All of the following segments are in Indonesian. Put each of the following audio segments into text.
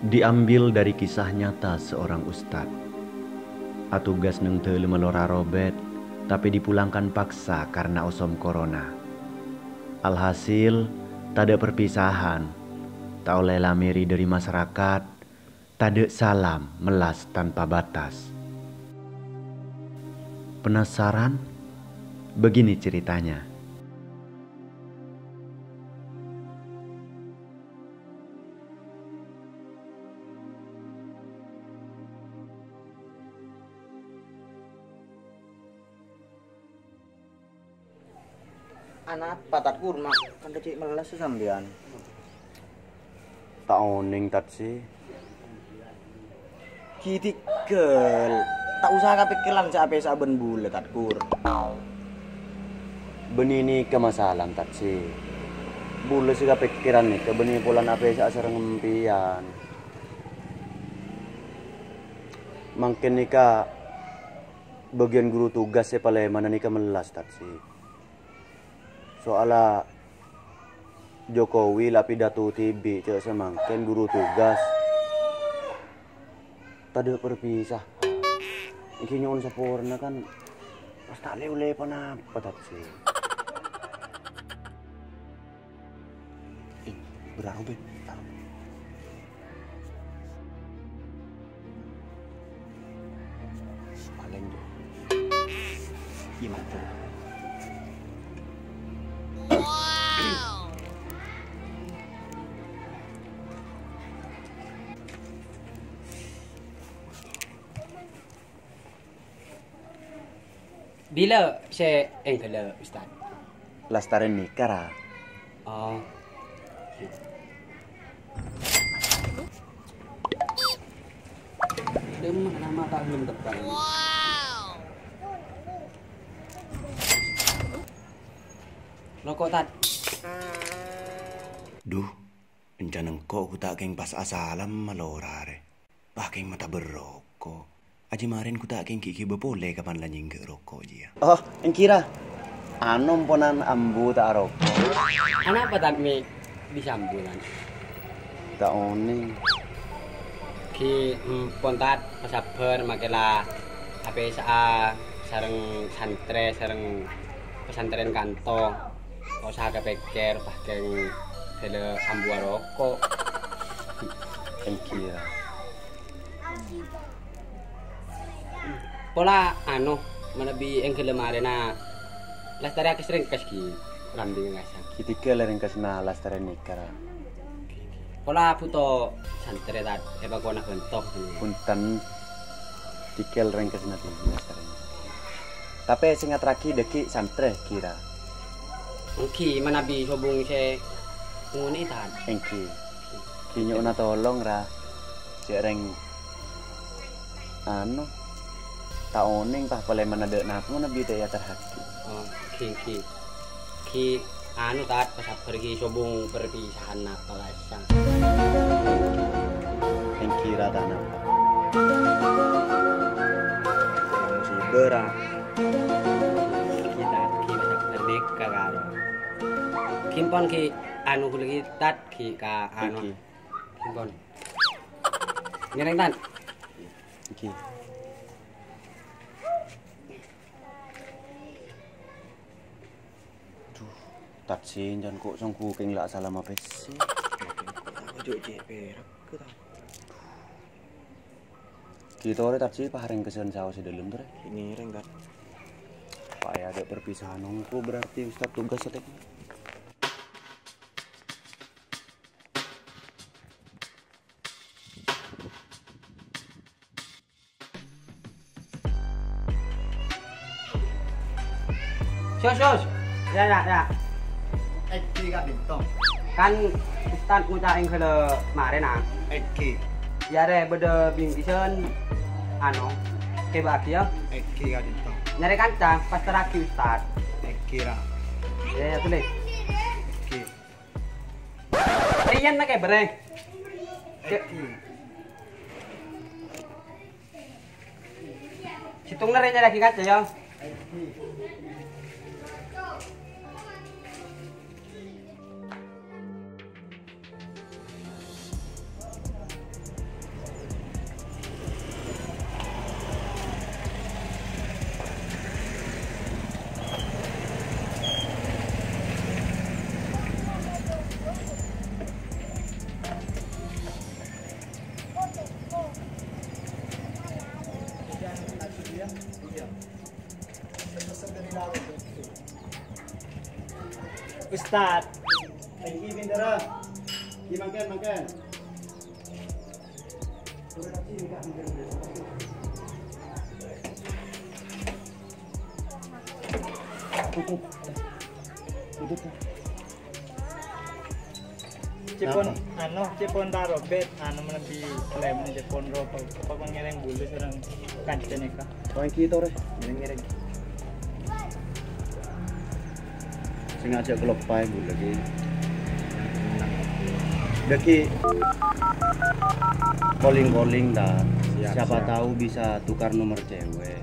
Diambil dari kisah nyata seorang ustadz. Atugas neng teu melora robet, tapi dipulangkan paksa karena osom corona. Alhasil, tak ada perpisahan. Tak oleh lamiri dari masyarakat, tak ada salam melas tanpa batas. Penasaran? Begini ceritanya. Anak patat kurma kan kecil melas sesambian. Tak oning tat sih. Kitikkel. Tak usah kepikiran sampai saben bulan tat kur. Benini ke masalah tat sih. Bule sih kepikiran nih ke beni pulan apa sa sareng ngempian. Mungkin nika bagian guru tugas pale mana nika melas tat sih. Soalnya Jokowi lapidatu TB cek semangken guru tugas tadi perpisah iki nyon sapurna kan pas tak lew panapa tat sih beraro ben paling gimana Bila saya kala Ustaz? Lastaren nikah. Oh. Demak nama tak belum tepat. Wow. Rokok tat. Duh, encan engkau ku tak keng pas asalam malorare. Pakeng mata berrokok. Aji marin ku tak keng kiki bepole kapan lanying ke rokok dia. Oh, engkira. Anom ponan ambu tak rokok. Anak apa tak mi disambulan? Tak oning. Ki pontat pasaber makela APSA sareng santre sareng pesantren kanto. Kau usah kepikir pakeng tele ambu rokok. Engkira. Pola manabi engkele marena lastari aku sering kaski rambing ngasang. Kitika lereng kasna lastaren nikah. Pola puto santre tat eba kona bentok. Punten tikel lereng kasna lastaren. Tapi singat raki deki santre kira. Engki manabi sobung se nguni tat. Engki. Kinyo na tolong ra. Jereng tak oning tah pale manade naku nabi te ya terhaki. Oh, ki tat pas pergi sobung perpisahan apa lasang. Engkira tanah. Musibah. Kita pas berdek kagaro. Kimpon ki lagi tat ki ka kimpon. Ngereng tan. Engki. Tat sih jangan kok songku keng lak salam apa sih. Aku juga perak ke tau. Kita ore tat sih pahareng kesen sawo si dalam tuh. Ini renggat. Pak ya ada perpisahan nungku berarti Ustaz tugas setek. Sos. Ya. Eki ka bintong. Kan Ustaz ngucap engkele mare na. Eki. Ya re bede bingkisen ke bahagia. Eki ka bintong. Nyari kancang pas teraki Ustaz. Eki ra. Ya tulis. Eki. Rian na kay bereng. Eki. Situng na rin niya lagi kaca ya. Ustad. Thank you Bintara. Makan. Cepon taro bet menepi lem cepon ropa apa pangereng bulu serang kancen eka. Thank you Tore. Ngiring. Sengaja kelopai bu lagi. Deki calling dah. Siapa tahu bisa tukar nomor cewek.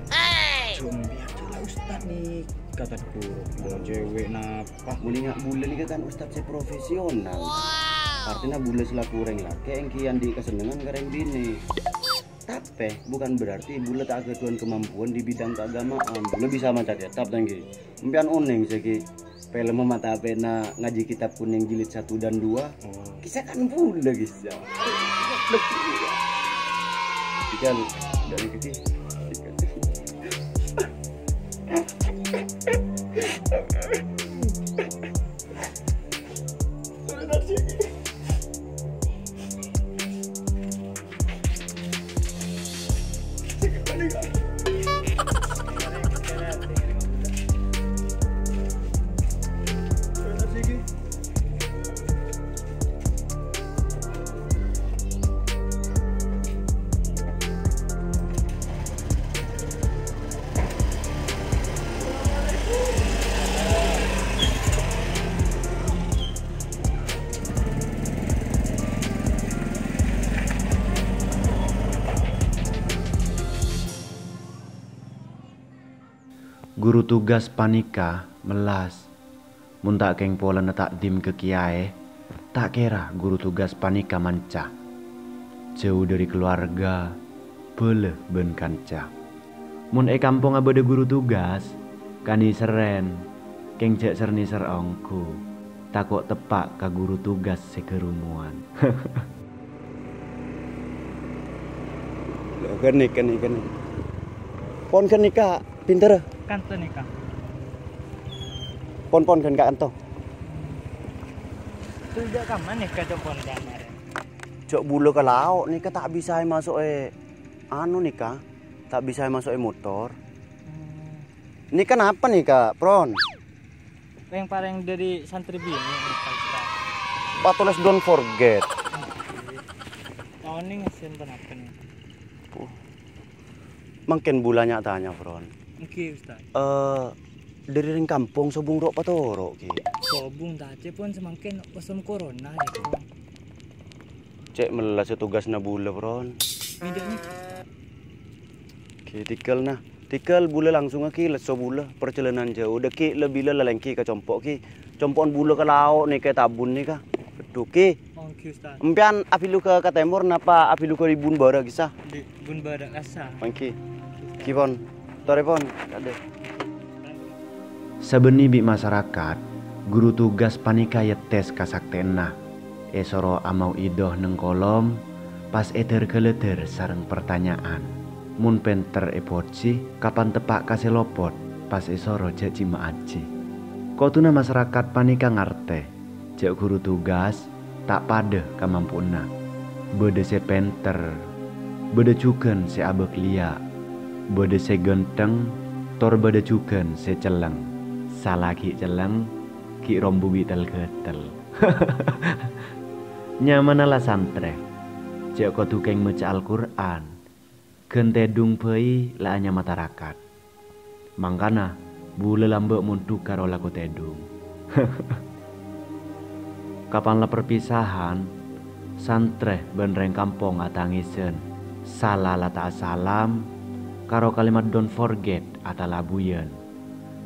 Cuma biar Ustad nih kataku mau cewek napa. Muli nggak bule nih kan Ustad profesional. Artinya bule selaku orang laki yang kian di kesenangan kareng bini. Tapi bukan berarti bule tak ketuan kemampuan di bidang keagamaan. Bule bisa macam tetap tangki. Mpian oneng segi film mata pena ngaji kitab kuning jilid 1 dan 2. Kisah kan bule kisah. Ikan dari kecil. Guru tugas panika melas. Mun tak keng pola na takdim ke kiai, tak kira guru tugas panika manca. Jauh dari keluarga, boleh ben kanca. Mun kampung abade guru tugas, kani seren, keng cek serni serongku. Takok tepak ka guru tugas sekerumuan. Lo kan. Pon kan nikah, pinter. Kanton eka. Pon kan kak anto. Tujuh kaman eka cepon kamar. Cok bulu ke lauk nika tak bisa masuk nika tak bisa masuk motor. Ini kenapa nih kak Pron? Yang paling dari santri bini. Patules don't forget. Tahun ini ngesen apa nih? Mungkin bulannya tanya Pron. Oke Ustaz. Dari ring kampung sobung rok patoro ki. Sobung tak cepon semangkin osum corona ya. Cek melas tugas na bula Pron. Tidak nih. Ki tikel bula langsung ki leso bula perjalanan jauh deki lebih lelengki ke compok ki. Compon bula ke laut nih ke tabun nih kah. Duki. Oke Ustaz. Empian apilu ke timur napa apilu ke ribun bara kisah. Di bun badak asa. Mangki. Kipon. Torepon. Ada. Sabeni bi masyarakat, guru tugas panika yetes kasaktena. Esoro amau idoh neng kolom, pas eter keleter sareng pertanyaan. Mun penter epoci, kapan tepak kasih lopot, pas esoro jaji maaji. Kotuna masyarakat panika ngarte, jek guru tugas tak pada kemampuna. Bede se penter, bede cuken se abek lia, bede se genteng, tor bede cuken se celeng. Salah ki celeng, ki rombu bitel ketel. Nyamanalah santre, jek ko tukeng maca Al-Quran, gentedung pei la anya masyarakat. Mangkana, bule lambek mun tukar olah ko tedung. Kapanlah perpisahan, santre benreng kampung atangisen. Salah lata salam, karo kalimat don't forget atalabuyen.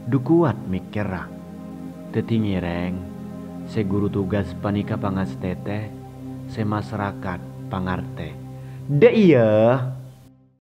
Dukuat mikirah, tetingireng, se guru tugas panika pangas teteh, se masyarakat pangarte. De iya.